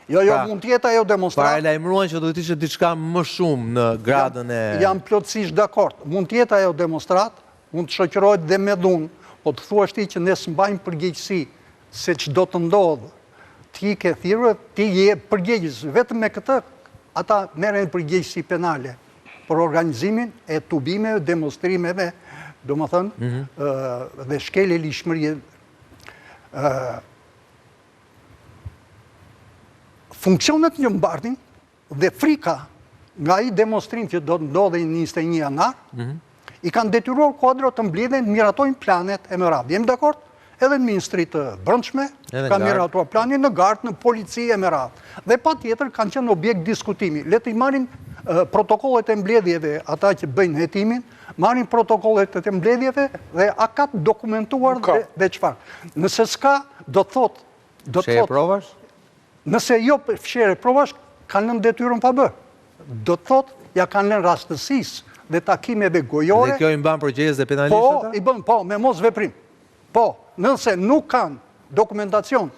Jo, mund tjetë ajo demonstrat. Paralajmëruan që do të ishte diçka më shumë në gradën e... Jam plotësisht dakord. Mund tjetë ajo demonstrat, mund të shoqërohet dhe me dhunë, po të thua ti që ne s'mbajmë përgjegjësi se që do të ndodhë, ti ke thirrë, ti je përgjegjës. Vetëm me këtë, ata merren përgjegjësi penale për organizimin e tubimeve, demonstrimeve, do më thënë, dhe shkelje lishmërie. Funksionet një mbartin dhe frika nga i demonstrim që do të ndodhe në 21 janar, i kanë detyruar kuadrot të mbledhen të miratojnë planet e më radhë. Jemi dakord? Edhe në Ministri të Brendshme, kanë miratuar planin në gardë, në polici e më radhë. Dhe pa tjetër kanë qenë objekt diskutimi. Le të i marrin protokollet e mbledhjeve, ata që bëjnë hetimin, marrin protokollet e mbledhjeve dhe a ka të dokumentuar dhe çfarë. Nëse s'ka, do të thotë... Fshirje provash? Nëse jo fshirje provash, kanë lënë detyrën pa bërë. Do të thotë, ja kanë lënë rastësisë dhe takimeve gojore... Dhe kjo i mban përgjegjës dhe penalisht ata? Po, i bën, po, me mos veprim. Po, nëse nuk kanë dokumentacion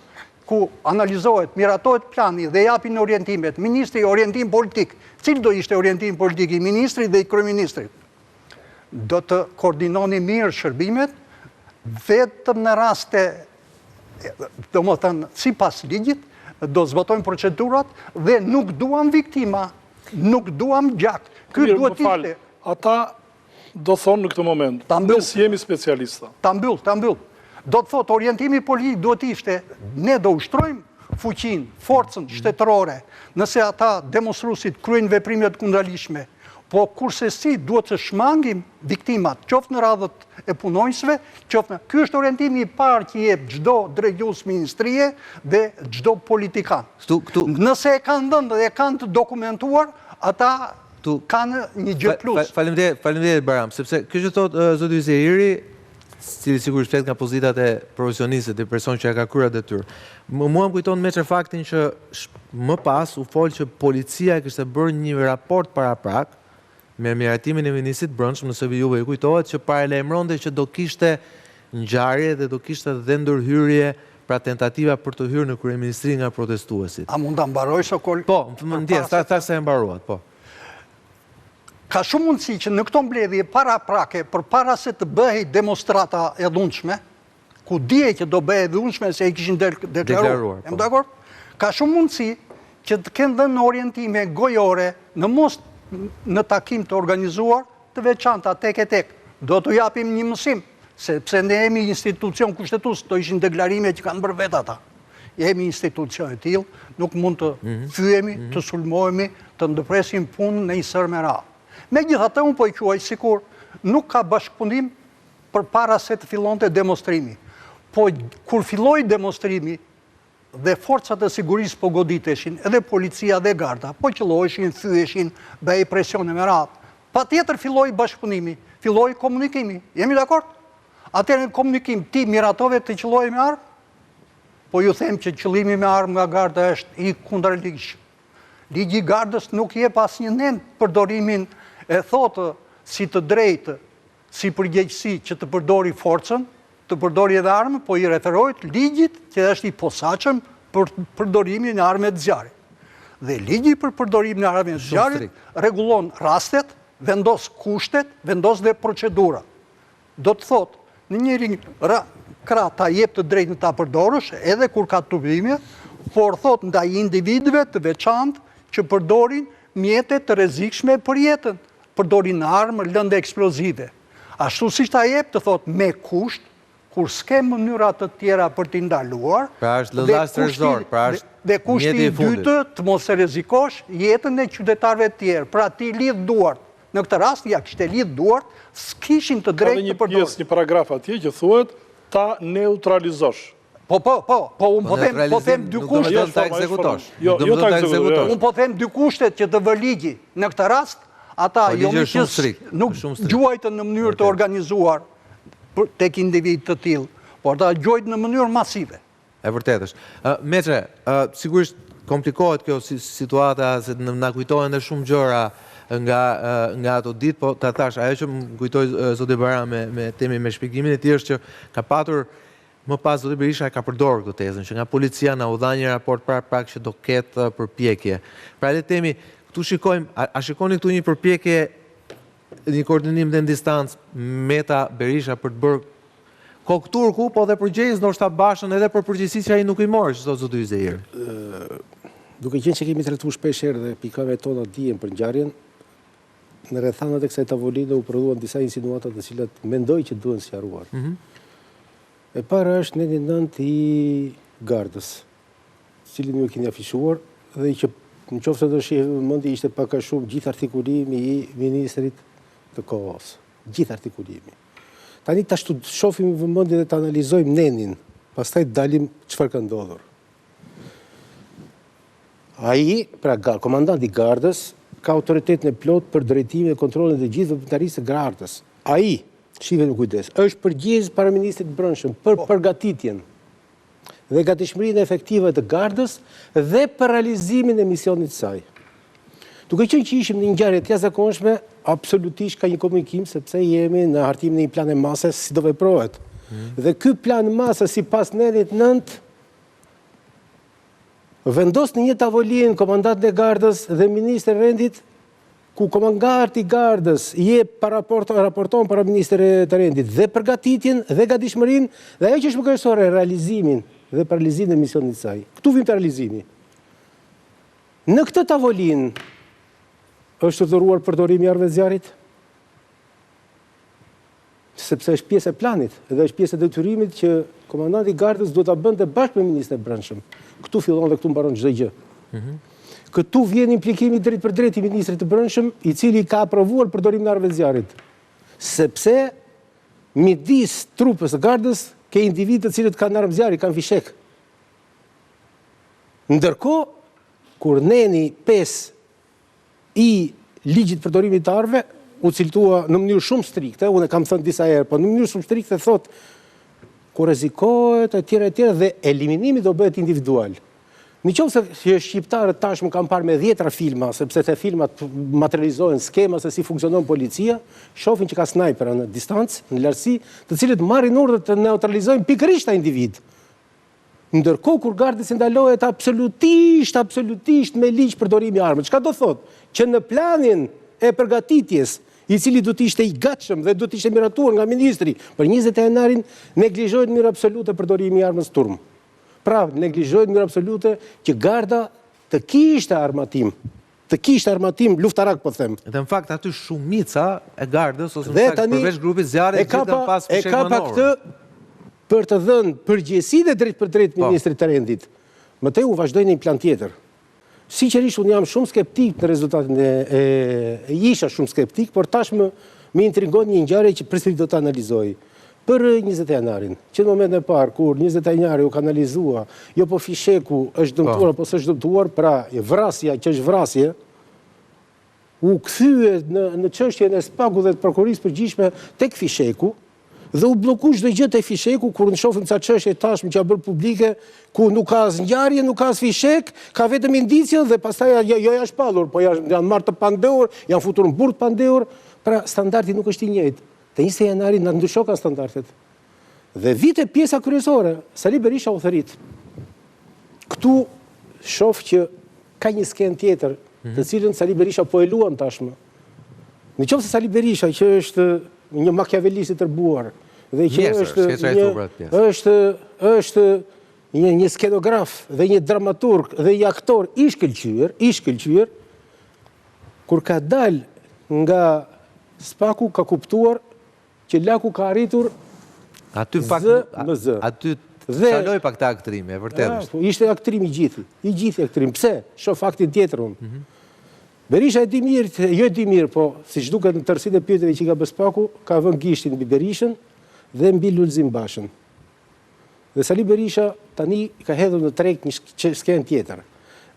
ku analizohet, miratohet plani dhe japin orientimet, ministri orientim politik, cilë do ishte orientim politik i ministri dhe i kryeministrit, do të koordinoni mirë shërbimet, vetëm në raste, do më thënë, si pas ligjit, do zbatojnë procedurat dhe nuk duam viktima, nuk duam gjak. Mirë, më falë, ata do thonë në këtë moment, ne si jemi specialista. Ta mbyll. Do të thotë, orientimi politik duhet ishte, ne do ushtrojmë fuqin, forcën shtetërore, nëse ata demonstruesit kryejnë veprimet kundërligjshme, po kurse si duhet të shmangim viktimat, qoftë në radhët e punonjësve, qoftë në... Ky është orientimi i parë që jep çdo drejtues ministrie dhe çdo politikan. Nëse e kanë dhënë dhe e kanë të dokumentuar, ata kanë një gjë plus. Faleminderit Baram, sepse kjo që thotë zoti Zehiri, cili sigurisht flet nga pozitat e profesionistët, e person që e ka kryer detyrë. Mua më kujton me çfarë faktin që më pas u fol që policia kishte bërë një raport paraprak me miratimin e ministrit Brendshëm, nëse juve ju kujtohet, që paralajmëronte që do kishte ngjarje dhe do kishte dhe ndërhyrje, pra tentativa për të hyrë në kryeministri nga protestuesit. A mund ta mbaroj Sokol? Po, më ndjes, ta se e mbaruat, po. Ka shumë mundësi që në këto mbledhje paraprake, përpara se të bëhej demonstrata e dhunshme, ku dije që do bëhej e dhunshme se i kishin deklaruar. Jam dakord? Ka shumë mundësi që të kenë dhënë orientime gojore në takim të organizuar të veçanta tek e tek. Do të japim një mësim, sepse ne jemi institucion kushtetues, do ishin deklarime që kanë bërë vetë ata. Jemi institucion e tillë, nuk mund të fyhemi, të sulmohemi, të ndërpresim punën në një sër me radhë. Megjithatë, unë po i quaj sikur nuk ka bashkëpunim përpara se të fillonte demonstrimi. Po kur filloi demonstrimi dhe forcat e sigurisë po goditeshin, edhe policia dhe garda, po qelloheshin, thyeshin, bëhej presione me radhë. Patjetër filloi bashkëpunimi, filloi komunikimi. Jemi dakord? Atëherë në komunikim ti miratove të qelloje me armë? Po ju them që qëllimi me armë nga garda është i kundërligjshëm. Ligji i gardës nuk jep asnjë nen përdorimin e thotë si të drejtë, si përgjegjësi që të përdori forcën, të përdori edhe armë, po i referohet ligjit që është i posaçëm për përdorimin e armëve të zjarrit. Dhe ligji për përdorimin e armëve të zjarrit rregullon rastet, vendos kushtet, vendos dhe procedura. Do të thotë, në njëri krah ta jep të drejtën ta përdorësh, edhe kur ka tubime, por thotë ndaj individëve të veçantë që përdorin mjete të rrezikshme për jetën, përdorin armë, lëndë eksplozive. Ashtu si ta jep të thotë me kusht, kur s'ke mënyra të tjera për t'i ndaluar, dhe kushti i dytë të mos e rrezikosh jetën e qytetarëve të tjerë. Pra ti lidh duart. Në këtë rast ja kishte lidh duart, s'kishin të drejtë të përdorin. Ka një pjesë, një paragraf atje që thuhet ta neutralizosh. Po, unë po them dy kushtet. Jo ta ekzekutosh. Unë po them dy kushtet që të vë ligji. Në këtë rast, ata nuk gjuajtën në mënyrë të organizuar tek individ të tillë, por ata gjuajtën në mënyrë masive. E vërtetë është. Meçe, sigurisht komplikohet kjo situata, se na kujtohen edhe shumë gjëra nga ato ditë, po ta thash, ajo që më kujtoi zoti Baram me temën me shpjegimin e tij është që ka patur më pas zoti Berisha e ka përdorur këtë tezën, që nga policia na u dha një raport pak që do ketë përpjekje. Pra le të themi, këtu shikojmë, a shikoni këtu një përpjekje, një koordinim dhe në distancë Meta Berisha për të bërë kokë turku, po dhe përgjegjës ndoshta Bashën edhe për përgjegjësi që ai nuk i mori, që thotë zoti Yzeir. Duke qenë që kemi trajtuar shpesh herë dhe pikave tona dijen për ngjarjen, në rrethanat e kësaj tavoline u prodhuan disa insinuata të cilat mendoj që duhen sqaruar. E para është neni 9 i gardës, cilin ju e keni afishuar dhe që në qoftë të shihë mendi ishte pak a shumë gjithë artikulimi i ministrit të kohës. Gjithë artikulimi. Tani ashtu shohim vëmendje dhe të analizojmë nenin, pastaj dalim çfarë ka ndodhur. Ai, pra komandanti i gardës, ka autoritetin e plot për drejtimin e kontrolin dhe gjithë veprimtarisë së gardës. Ai, shive me kujdes, është përgjegjës para ministrit të brendshëm për përgatitjen dhe gatishmërinë efektive të gardës dhe për realizimin e misionit të saj. Duke qenë që ishim në një ngjarje të jashtëzakonshme, absolutisht ka një komunikim sepse jemi në hartimin e një plani mase si do veprohet. Dhe ky plan mase sipas nenit 9 vendos në një tavolinë komandantin e gardës dhe ministrin e rendit, ku komandanti i gardës raporton para ministrit të rendit dhe përgatitjen dhe gatishmërinë dhe ajo që është më kryesore, realizimin dhe paralizimin e misionit të saj. Këtu vim te realizimi. Në këtë tavolinë është urdhëruar përdorimi i armëve zjarrit, sepse është pjesë e planit dhe është pjesë e detyrimit që komandanti i gardës duhet ta bënte bashkë me ministrin e brendshëm. Këtu fillon dhe këtu mbaron çdo gjë. Këtu vjen implikimi drejt për drejt i ministrit të brendshëm, i cili ka aprovuar përdorimin e armëve zjarrit. Sepse midis trupës së gardës ke individë të cilët kanë armë zjarri, kanë fishek. Ndërkohë, kur neni 5 i ligjit përdorimit të armëve u ciltua në mënyrë shumë strikte, unë e kam thënë disa herë, po në mënyrë shumë strikte thotë ku rrezikohet etj dhe eliminimi do bëhet individual. Në qoftë se shqiptarët tashmë kanë parë me 10 filma, sepse te filmat materializohen skema se si funksionon policia, shohin që ka snajpera në distancë, në lartësi, të cilët marrin urdhër të neutralizojnë pikërisht ta individ. Ndërkohë kur gardës ndalohet absolutisht me ligj përdorimi i armëve. Çka do thotë? Që në planin e përgatitjes, i cili do të ishte i gatshëm dhe do të ishte miratuar nga ministri për 20 janarin, neglizhohet në mënyrë absolute përdorimi i armës turm. Pra, neglizhohet në mënyrë absolute që garda të kishte armatim luftarak, po them. Dhe në fakt aty shumica e gardës ose përveç grupit zjarrit gjithë pas fishek manor. Për të dhënë përgjegjësinë drejt për drejt ministrit të rendit. Mëtej u vazhdoi në një plan tjetër. Sinqerisht unë jam shumë skeptik në rezultatin isha shumë skeptik, por tashmë më intrigon një ngjarje që përsëri do të analizoj. Për 20 janarin, që në momentin e parë kur 20 janari u kanalizua, jo po fisheku është dëmtuar apo s'është dëmtuar, pra vrasja që është vrasje, u kthye në çështjen e SPAK-ut dhe të prokurisë përgjithshme tek fisheku, dhe u bloku çdo gjë te fisheku kur në shohim ca çështje tashmë që bërë publike ku nuk ka as ngjarje, nuk ka as fishek, ka vetëm indicje dhe pastaj jo janë shpallur, po janë marrë të pandehur, janë futur në burg të pandehur, pra standardi nuk është i njëjtë. Te 20 janari na ndryshokan standardet. Dhe vite pjesa kryesore, Sali Berisha u thërit. Këtu shoh që ka një skenë tjetër, të cilën Sali Berisha po e luan tashmë. Në qoftë se Sali Berisha që është një makiavelist i tërbuar dhe që është një skenograf dhe një dramaturg dhe një aktor i shkëlqyer, kur ka dal nga SPAK-u ka kuptuar që laku ka arritur aty kaloi pak të aktrimi, e vërtetë është. Ishte aktrim i gjithë aktrim. Pse? Shoh faktin tjetër unë. Berisha e di mirë, jo e di mirë, po siç duket në tërësinë e pyetjeve që ka bërë SPAK-u, ka vënë gishtin mbi Berishën dhe mbi Lulzim Bashën. Dhe Sali Berisha tani ka hedhur në treg një skenë tjetër.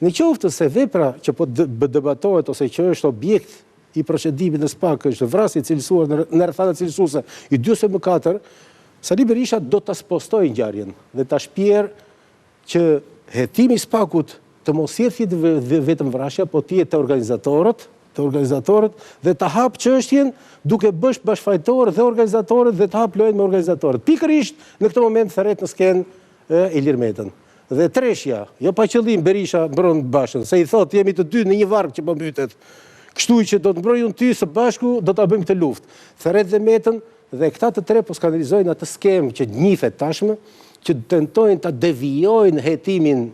Në qoftë se vepra që po debatohet ose që është objekt i procedimit në SPAK është vrasje cilësuar në rrethana cilësuese i 44, Sali Berisha do ta spostoj ngjarjen dhe ta shpjerë që hetimi i SPAK-ut të mos jetë vetëm vrasja, po të jetë të organizatorët të organizatorët dhe të hap çështjen duke bësh bashkëfajtor dhe organizatorët dhe të hap lojën me organizatorët. Pikërisht në këtë moment thërret në skenë Ilir Metën. Dhe treshja, jo pa qëllim Berisha mbron Bashën, se i thot jemi të dy në një varg që po mbytet. Kështu që do të mbrojë unë ty së bashku, do ta bëjmë këtë luftë. Thërret dhe Metën dhe këta të tre po skandalizojnë atë skemë që njihet tashmë, që tentojnë ta devijojnë hetimin,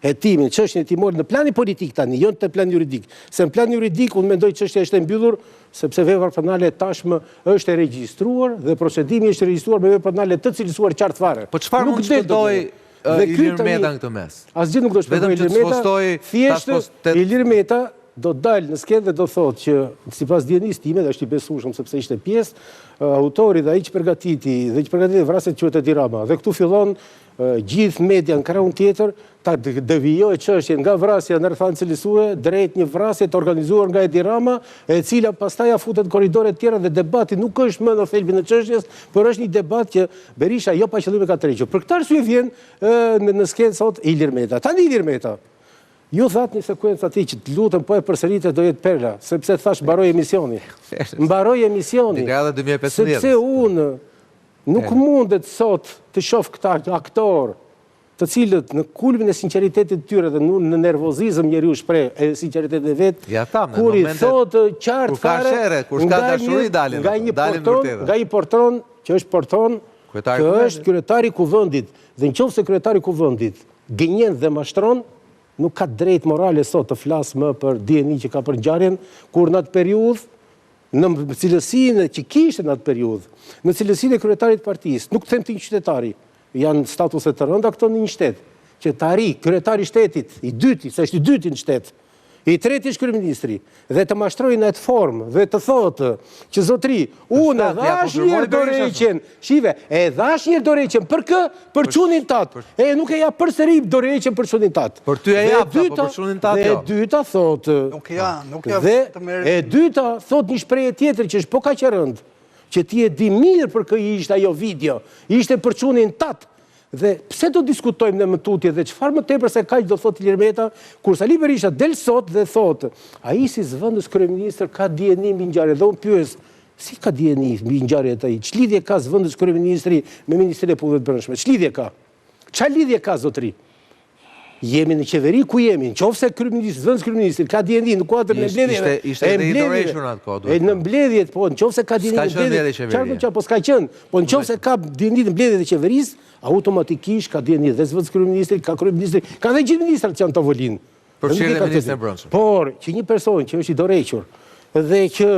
çështjen e timorit në planin politik tani, jo në plan juridik. Se në plan juridik unë mendoj çështja është e mbyllur, sepse vepra penale tashmë është e regjistruar dhe procedimi është regjistruar me vepra penale të cilësuar qartë fare. Po çfarë mund të shpëtoj Ilir Meta në këtë mes? Asgjë nuk do të shpëtojë Ilir Meta. Thjesht Ilir Meta do dalë në skenë dhe do thotë që sipas dienisë time, dhe është i besueshëm sepse ishte pjesë, autori dhe ai që përgatiti vrasjen quhet Edi Rama. Dhe këtu fillon gjithë media në krahun tjetër ta devijojë çështjen nga vrasja në rrethana cilësore drejt një vrasje të organizuar nga Edi Rama, e cila pastaj ja futet në korridore të tjera dhe debati nuk është më në thelbin e çështjes, por është një debat që Berisha jo pa qëllim e ka tërhequr. Për këtë arsye vjen në skenë sot Ilir Meta. Tani Ilir Meta ju thatë një sekuencë ati që të lutem po e përsëritet do jetë perla, sepse thash mbaroj emisioni. Mbaroj emisioni. Sepse unë nuk mundet sot të shoh këta aktor të cilët në kulmin e sinqeritetit të tyre dhe në nervozizëm njeriu shpreh sinqeritetin e vet, kur i thotë qartë fare nga një porton që është porton, që është kryetari i kuvendit, dhe nëse kryetari i kuvendit gënjen dhe mashtron, nuk ka drejt morale sot të flasë më për dieni që ka për ngjarjen, kur në atë periudhë, në cilësinë që kishte në atë periudhë, në cilësinë e kryetarit të partisë, nuk them të një qytetari, janë statuse të rënda këto në një shtet, që të arrijë kryetari i shtetit, i dyti, se është i dyti në shtet, i treti është kryeministri, dhe të mashtrojë në atë formë dhe të thotë që zotri, unë dhash një dorëheqjen, shive, e dhash një dorëheqjen për kë? Për çunin tat. E nuk e ja përsëri dorëheqjen për çunin tat. Por ty e jap apo për çunin tat jo. Dhe e dyta thotë. Nuk ja. Dhe e dyta thotë një shprehje tjetër që është po kaq e rëndë, që ti e di mirë për kë ishte ajo video, ishte për çunin tat. Dhe pse do diskutojmë në më tutje dhe çfarë më tepër se kaq do thotë Ilir Meta, kur Sali Berisha del sot dhe thotë, ai si zëvendës kryeministër ka dieni mbi ngjarje, dhe unë pyes, si ka dieni mbi ngjarjet ai? Ç'lidhje ka zëvendës kryeministri me Ministrinë e Punëve të Brendshme? Ç'lidhje ka? Ç'a lidhje ka zotri? Jemi në qeveri ku jemi, nëse zëvendës kryeministri ka dieni në kuadrin e mbledhjeve. Ishte edhe i dorëshur atë kohë. Në mbledhjet, po nëse ka dieni në mbledhjet. Çfarë po s'ka qenë? Po nëse ka dieni në mbledhjet e qeverisë, automatikisht ka dieni dhe zëvendës kryeministri, ka kryeministri, ka dhe gjithë ministrat që janë tavolinë. Përfshirë dhe ministrin e Brendshëm. Por që një person që është i dorëhequr dhe që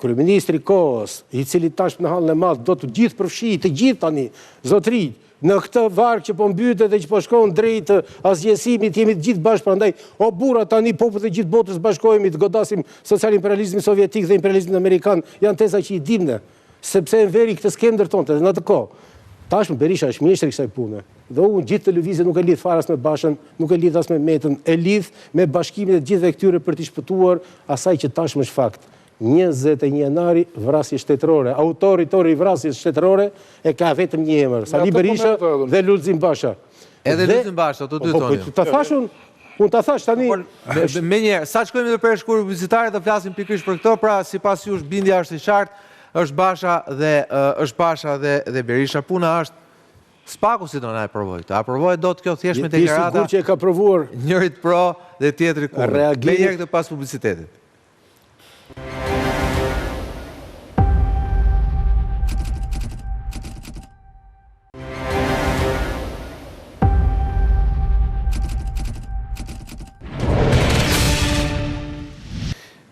kryeministri i kohës, i cili tash në hallën e madh do të gjithë përfshijë, të gjithë tani, zotëri, në këtë varg që po mbytet dhe që po shkon drejt asgjësimit, jemi të gjithë bashkë, prandaj o burra tani popullit e gjithë botës bashkohemi të godasim social-imperializmin sovjetik dhe imperializmin amerikan, janë teza që i dimne, sepse në veri këtë skemë ndërtonte dhe në atë kohë. Tashmë Berisha është mjeshtri kësaj pune. Dhe unë gjithë televizjet nuk e lidh fare as me Bashën, nuk e lidh as me Metën, e lidh me bashkimin e gjithëve këtyre për t'i shpëtuar asaj që tashmë është fakt. 21 janari vrasje shtetërore. Autori i vrasjes shtetërore e ka vetëm një emër, Sali Berisha dhe Lulzim Basha. Edhe Lulzim Basha, të dy tonë. Ta thash unë ta thash tani. Menjëherë, sa shkojmë në përshkur publicitare të flasim pikërisht për këto, pra sipas jush bindja është e qartë, është Basha dhe Berisha. Puna është spaku si do na e provojë. A provojë dot kjo thjesht me deklarata? Sigur që e ka provuar. Njërit pro dhe tjetri kundër. Menjëherë këtë pas publicitetit.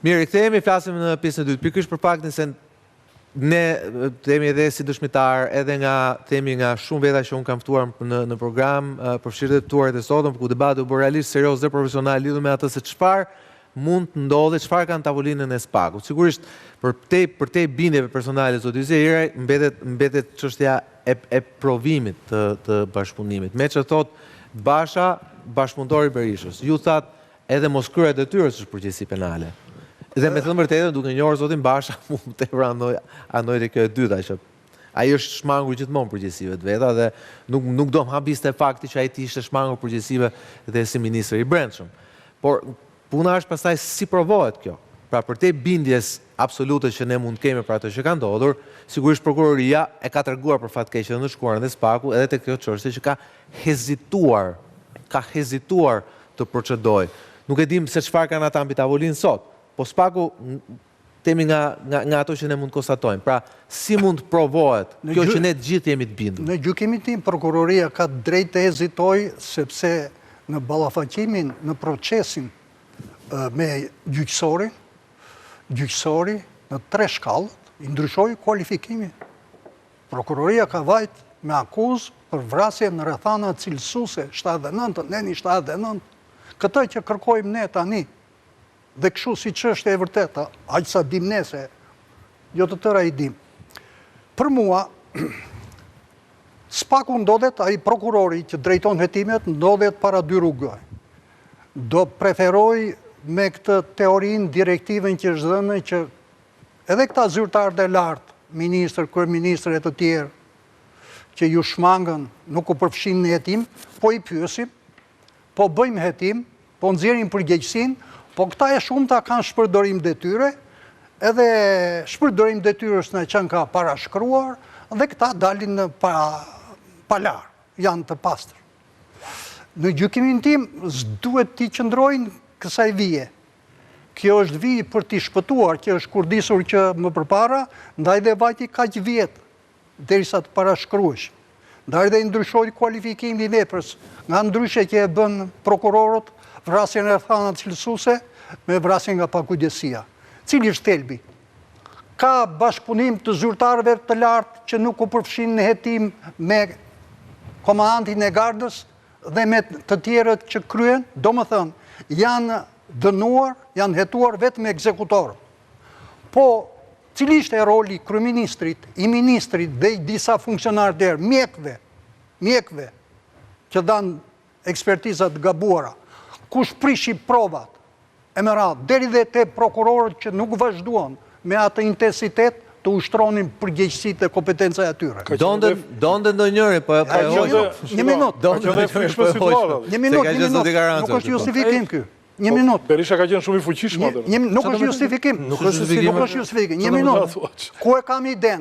Mirë, kthehemi, flasim në pjesën e dytë. Pikërisht për faktin se ne themi edhe si dëshmitar, edhe nga shumë veta që unë kam ftuar në program, përfshirë dhe tuarit e sotëm, ku debati u bë realisht serioz dhe profesional lidhur me atë se çfarë mund të ndodhe, çfarë kanë tavolinën e SPAK-ut. Sigurisht për te bindjeve personale zoti Zehiraj mbetet çështja e provimit të bashkëpunimit. Me që thot Basha, bashkëpunëtori Berishës, ju thatë edhe mos kryer detyrës është përgjegjësi penale. Dhe me thënë vërtetën, duke njohur zotin Basha, mund të andoj të kjo e dyta, që ai është shmangur gjithmonë përgjegjësive të veta dhe nuk do m'habiste fakti që ai ishte shmangur përgjegjësive dhe si ministri i Brendshëm. Por puna është pastaj si provohet kjo. Pra për te bindjes absolute që ne mund kemi për ato që ka ndodhur, sigurisht prokuroria e ka treguar për fatkeqe në shkuarën dhe SPAK-u edhe te kjo çështje që ka hezituar të procedoj. Nuk e dim se çfarë kanë ata mbi tavolinë sot, po SPAK-u temi nga ato që ne mund konstatojmë. Pra, si mund provohet kjo që ne të gjithë jemi të bindur? Në gjykimin tim, prokuroria ka drejt të hezitoj, sepse në ballafaqimin, në procesin me gjyqësori në 3 shkallët, i ndryshoi kualifikimin. Prokuroria ka vajt me akuzë për vrasje në rrethana cilësuese 79, neni 79. Këtë që kërkojmë ne tani, dhe kështu si që është e vërteta, aq sa dim ne se, jo të tëra i dim. Për mua, SPAK-u ndodhet, ai prokurori që drejton hetimet, ndodhet para 2 rrugëve. Do preferoj me këtë teorinë, direktivën që është dhënë që edhe këta zyrtarët e lartë, ministër, kryeministër e të tjerë, që ju shmangën, nuk u përfshin në hetim, po i pyesim, po bëjmë hetim, po nxjerrim përgjegjësinë, po këta e shumta kanë shpërdorim detyre, edhe shpërdorim detyrës në që ka parashkruar, dhe këta dalin në palar, janë të pastër. Në gjykimin tim, duhet t'i qëndrojnë kësaj vije. Kjo është vijë për t'i shpëtuar, që është kurdisur që më përpara, ndaj dhe vajti kaq vjetë, derisa të parashkruesh. Ndaj dhe ndryshoi kualifikimin i veprës, nga ndryshe që e bën prokurorët, vrasjen e rrethana cilësuese me vrasjen nga pakujdesia. Cili është thelbi? Ka bashkëpunim të zyrtarëve të lartë që nuk u përfshin në hetim me komandantin e gardës dhe me të tjerët që kryen, domethënë, janë dënuar, janë hetuar vetëm ekzekutorët. Po, cili ishte roli kryeministrit, i ministrit dhe i disa funksionarë tjerë, mjekëve që dhanë ekspertizat gabuara, kush prishi provat, e me radhë, deri dhe te prokurorët që nuk vazhduan me atë intensitet të ushtronin përgjegjësitë dhe kompetenca e atyre. Donde ndonjëri, po e hoqë. Një minut. Një minut. Nuk është justifikim ky. Një minut. Berisha ka qenë shumë i fuqishëm atë. Nuk është justifikim. Nuk është justifikim. Një minut. Ku e kam iden?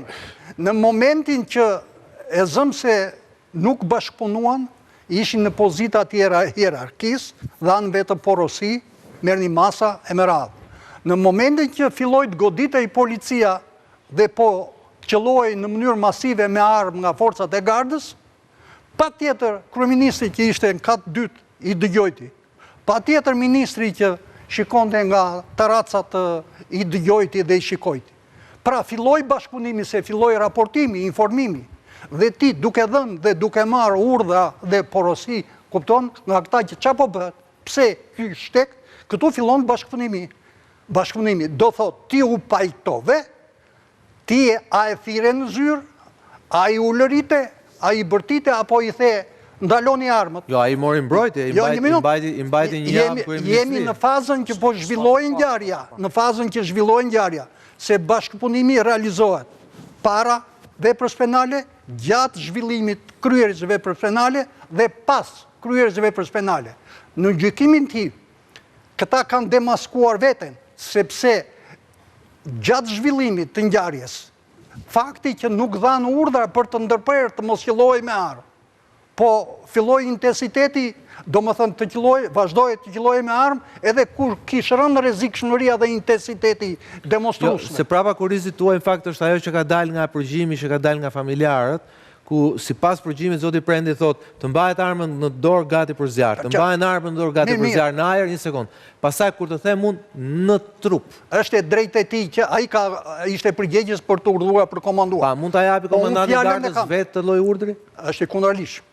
Në momentin që e zëm se nuk bashkëpunuan, ishin në pozita tjera hierarkisë, dhanë vetë porosi, merrni masa e me radhë. Në momentin që filloi të goditej policia dhe po qëlloi në mënyrë masive me armë nga forcat e gardës, patjetër kryeministri që ishte në kat dytë i dëgjojti. Patjetër ministri që shikonte nga terracat i dëgjojti dhe i shikojti. Pra filloi bashkëpunimi, se filloi raportimi, informimi. Dhe ti duke dhënë dhe duke marrë urdhra dhe porosi, kupton, nga këta që çapo bëhet, pse ky shtek, këtu fillon bashkëpunimi. Bashkëpunimi do thot ti u pajtove, ti a e thire në zyrë, a i ulërite, a i bërtite, apo i the ndaloni armët. Jo, a i mori mbrojtje, i mbajti një javë kryeministri. Jemi në fazën që po zhvillojnë ngjarja, në fazën që zhvillojnë ngjarja, se bashkëpunimi realizohet para veprës penale, gjatë zhvillimit kryerjes veprës penale dhe pas kryerjes veprës penale. Në gjykimin tim, këta kanë demaskuar veten, sepse gjatë zhvillimit të ngjarjes, fakti që nuk dhanë urdhra për të ndërprerë të mos qellojë me armë, po filloi intensiteti, do më thënë të qellojë, vazhdoi të qellojë me armë, edhe kur kishte rënë rrezikshmëria dhe intensiteti demonstruesve. Se prapa kurizit tuaj në fakt është ajo që ka dalë nga përgjimi, që ka dalë nga familjarët, ku sipas përgjimit zoti Prendi thot, të mbahet armën në dorë gati për zjarr, të mbahen armën në dorë gati për zjarr në ajër, një sekond. Pastaj kur të them unë në trup. Është e drejtë e tij që ai ishte përgjegjës për të urdhëruar për komanduar. Pa, mund ta japi komandanti i gardës vetë të lloj urdhri? Është e kundërligjshme.